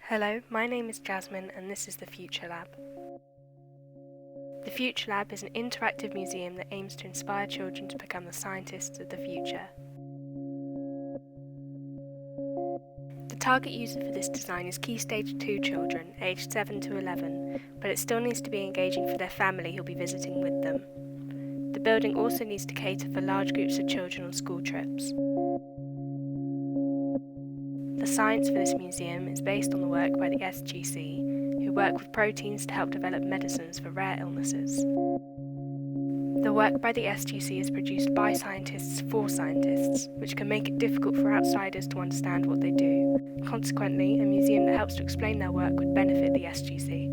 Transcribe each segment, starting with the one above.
Hello, my name is Jasmine and this is the FutureLab. The FutureLab is an interactive museum that aims to inspire children to become the scientists of the future. The target user for this design is Key Stage 2 children aged 7 to 11, but it still needs to be engaging for their family who'll be visiting with them. The building also needs to cater for large groups of children on school trips. The science for this museum is based on the work by the SGC, who work with proteins to help develop medicines for rare illnesses. The work by the SGC is produced by scientists for scientists, which can make it difficult for outsiders to understand what they do. Consequently, a museum that helps to explain their work would benefit the SGC.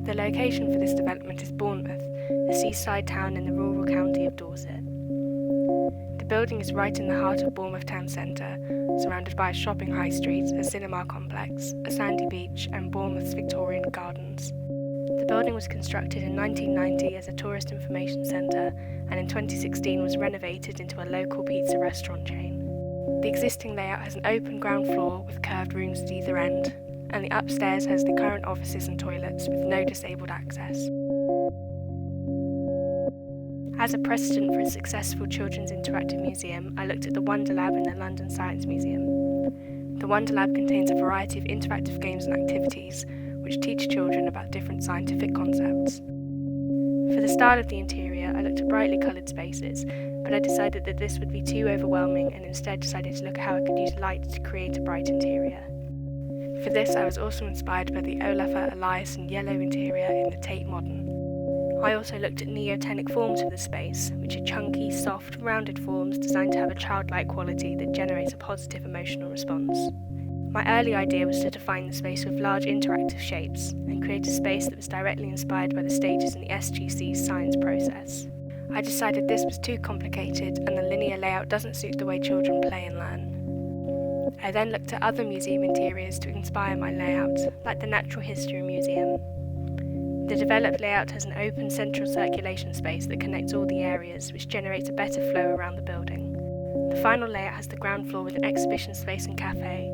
The location for this development is Bournemouth, a seaside town in the rural county of Dorset. The building is right in the heart of Bournemouth town centre, surrounded by a shopping high street, a cinema complex, a sandy beach and Bournemouth's Victorian gardens. The building was constructed in 1990 as a tourist information centre and in 2016 was renovated into a local pizza restaurant chain. The existing layout has an open ground floor with curved rooms at either end, and the upstairs has the current offices and toilets with no disabled access. As a precedent for a successful children's interactive museum, I looked at the WonderLab in the London Science Museum. The WonderLab contains a variety of interactive games and activities which teach children about different scientific concepts. For the style of the interior, I looked at brightly coloured spaces, but I decided that this would be too overwhelming and instead decided to look at how I could use light to create a bright interior. For this, I was also inspired by the Olafur Eliasson yellow interior in the Tate Modern. I also looked at neotenic forms for the space, which are chunky, soft, rounded forms designed to have a childlike quality that generates a positive emotional response. My early idea was to define the space with large interactive shapes and create a space that was directly inspired by the stages in the SGC's science process. I decided this was too complicated and the linear layout doesn't suit the way children play and learn. I then looked at other museum interiors to inspire my layout, like the Natural History Museum. The developed layout has an open central circulation space that connects all the areas, which generates a better flow around the building. The final layout has the ground floor with an exhibition space and cafe,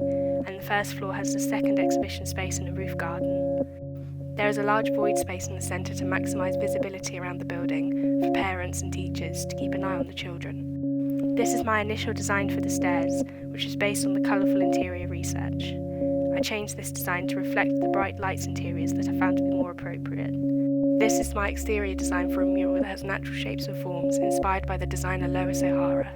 and the first floor has the second exhibition space and a roof garden. There is a large void space in the centre to maximise visibility around the building for parents and teachers to keep an eye on the children. This is my initial design for the stairs, which is based on the colourful interior research. I changed this design to reflect the bright lights interiors that I found to be more appropriate. This is my exterior design for a mural that has natural shapes and forms inspired by the designer Lois O'Hara.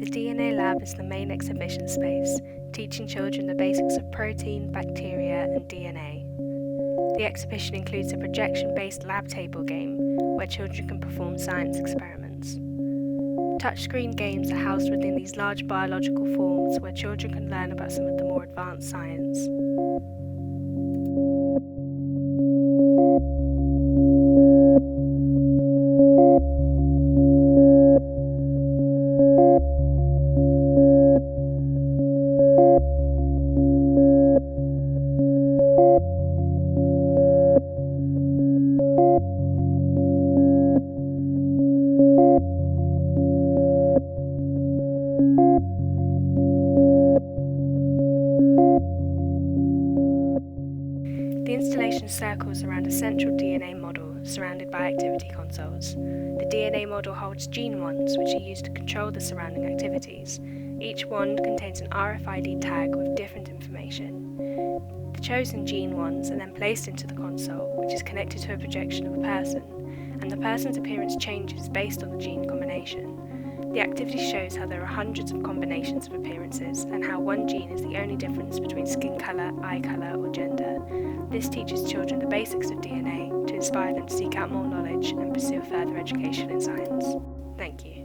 The DNA Lab is the main exhibition space, teaching children the basics of protein, bacteria and DNA. The exhibition includes a projection-based lab table game, where children can perform science experiments. Touchscreen games are housed within these large biological forms where children can learn about some of the more advanced science. The installation circles around a central DNA model surrounded by activity consoles. The DNA model holds gene wands, which are used to control the surrounding activities. Each wand contains an RFID tag with different information. The chosen gene wands are then placed into the console, which is connected to a projection of a person, and the person's appearance changes based on the gene combination. The activity shows how there are hundreds of combinations of appearances and how one gene is the only difference between skin colour, eye colour or gender. This teaches children the basics of DNA to inspire them to seek out more knowledge and pursue further education in science. Thank you.